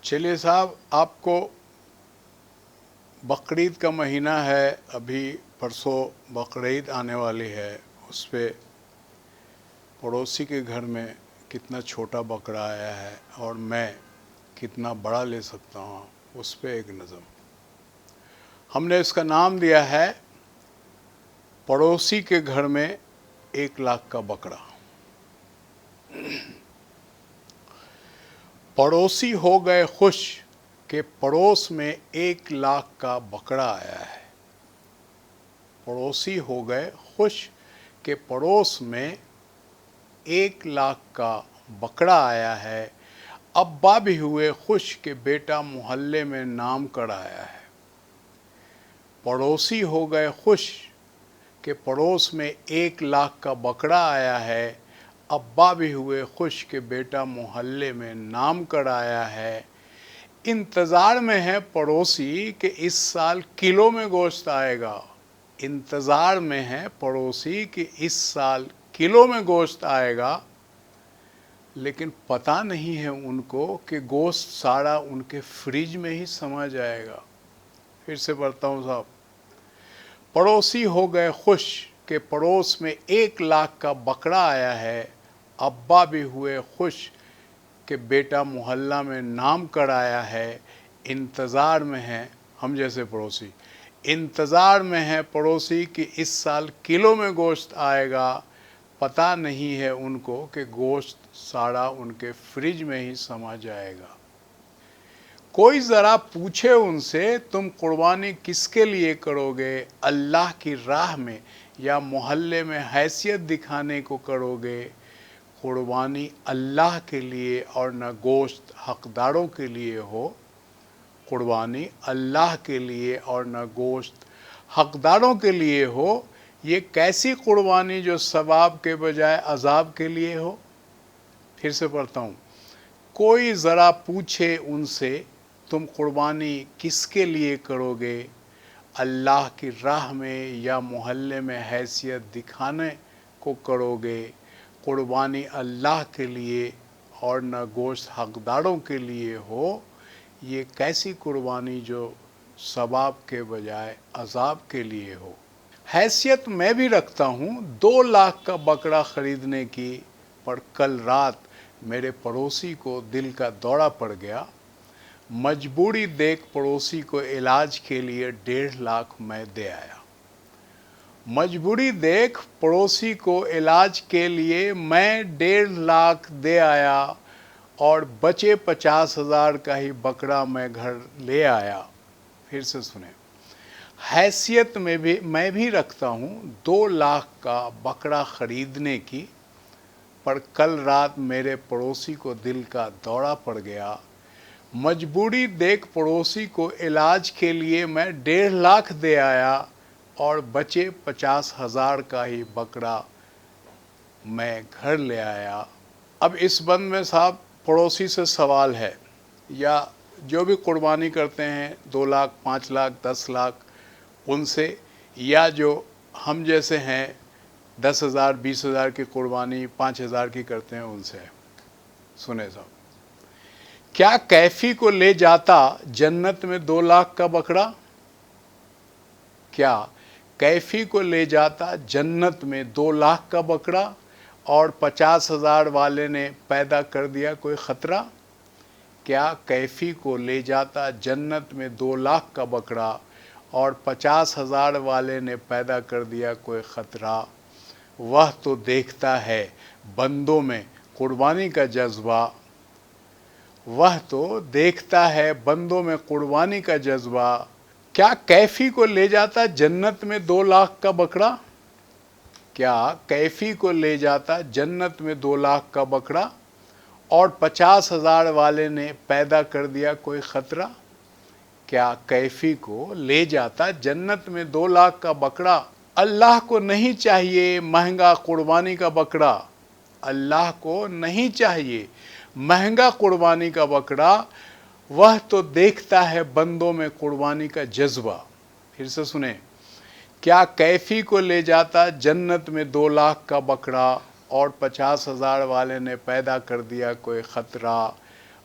چلیے صاحب، آپ کو بقرعید کا مہینہ ہے، ابھی پرسوں بقرعید آنے والی ہے. اس پہ پڑوسی کے گھر میں کتنا چھوٹا بکرا آیا ہے اور میں کتنا بڑا لے سکتا ہوں، اس پہ ایک نظم. ہم نے اس کا نام دیا ہے پڑوسی کے گھر میں 1,00,000 کا بکرا. پڑوسی ہو گئے خوش کہ پڑوس میں 1,00,000 کا بکرا آیا ہے. پڑوسی ہو گئے خوش کہ پڑوس میں 1,00,000 کا بکرا آیا ہے. ابا بھی ہوئے خوش کہ بیٹا محلے میں نام کرایا ہے. پڑوسی ہو گئے خوش کہ پڑوس میں 1,00,000 کا بکرا آیا ہے. ابا بھی ہوئے خوش کہ بیٹا محلے میں نام کرایا ہے. انتظار میں ہے پڑوسی کہ اس سال کلو میں گوشت آئے گا. انتظار میں ہے پڑوسی کہ اس سال کلو میں گوشت آئے گا. لیکن پتہ نہیں ہے ان کو کہ گوشت سارا ان کے فریج میں ہی سما جائے گا. پھر سے پڑھتا ہوں صاحب. پڑوسی ہو گئے خوش کہ پڑوس میں 1,00,000 کا بکرا آیا ہے. ابا بھی ہوئے خوش کہ بیٹا محلہ میں نام کرایا ہے. انتظار میں ہے ہم جیسے پڑوسی، انتظار میں ہے پڑوسی کہ اس سال کلو میں گوشت آئے گا. پتہ نہیں ہے ان کو کہ گوشت سارا ان کے فریج میں ہی سما جائے گا. کوئی ذرا پوچھے ان سے تم قربانی کس کے لیے کرو گے؟ اللہ کی راہ میں یا محلے میں حیثیت دکھانے کو کرو گے؟ قربانی اللہ کے لیے اور نہ گوشت حقداروں کے لیے ہو. قربانی اللہ کے لیے اور نہ گوشت حقداروں کے لیے ہو. یہ کیسی قربانی جو ثواب کے بجائے عذاب کے لیے ہو. پھر سے پڑھتا ہوں. کوئی ذرا پوچھے ان سے تم قربانی کس کے لیے کرو گے؟ اللہ کی راہ میں یا محلے میں حیثیت دکھانے کو کرو گے؟ قربانی اللہ کے لیے اور نہ گوشت حقداروں کے لیے ہو. یہ کیسی قربانی جو ثواب کے بجائے عذاب کے لیے ہو. حیثیت میں بھی رکھتا ہوں 2,00,000 کا بکرا خریدنے کی، پر کل رات میرے پڑوسی کو دل کا دورہ پڑ گیا. مجبوری دیکھ پڑوسی کو علاج کے لیے 1,50,000 میں دے آیا. مجبوری دیکھ پڑوسی کو علاج کے لیے میں 1,50,000 دے آیا اور بچے 50,000 کا ہی بکرا میں گھر لے آیا. پھر سے سنیں. حیثیت میں بھی رکھتا ہوں 2,00,000 کا بکرا خریدنے کی، پر کل رات میرے پڑوسی کو دل کا دورہ پڑ گیا. مجبوری دیکھ پڑوسی کو علاج کے لیے میں 1,50,000 دے آیا اور بچے 50,000 کا ہی بکرا میں گھر لے آیا. اب اس بند میں صاحب پڑوسی سے سوال ہے، یا جو بھی قربانی کرتے ہیں 2,00,000 5,00,000 10,00,000 ان سے، یا جو ہم جیسے ہیں 10,000 20,000 کی قربانی 5,000 کی کرتے ہیں ان سے. سنیں صاحب. کیا کیفی کو لے جاتا جنت میں 2,00,000 کا بکرا؟ کیا کیفی کو لے جاتا جنت میں 2,00,000 کا بکرا اور 50,000 والے نے پیدا کر دیا کوئی خطرہ؟ کیا کیفی کو لے جاتا جنت میں 2,00,000 کا بکرا اور 50,000 والے نے پیدا کر دیا کوئی خطرہ؟ وہ تو دیکھتا ہے بندوں میں قربانی کا جذبہ. وہ تو دیکھتا ہے بندوں میں قربانی کا جذبہ. کیا کیفی کو لے جاتا جنت میں 2,00,000 کا بکرا؟ کیا کیفی کو لے جاتا جنت میں 2,00,000 کا بکرا اور 50,000 والے نے پیدا کر دیا کوئی خطرہ؟ کیا کیفی کو لے جاتا جنت میں 2,00,000 کا بکرا؟ اللہ کو نہیں چاہیے مہنگا قربانی کا بکرا. اللہ کو نہیں چاہیے مہنگا قربانی کا بکرا. وہ تو دیکھتا ہے بندوں میں قربانی کا جذبہ. پھر سے سنیں. کیا کیفی کو لے جاتا جنت میں 2,00,000 کا بکرا اور 50,000 والے نے پیدا کر دیا کوئی خطرہ؟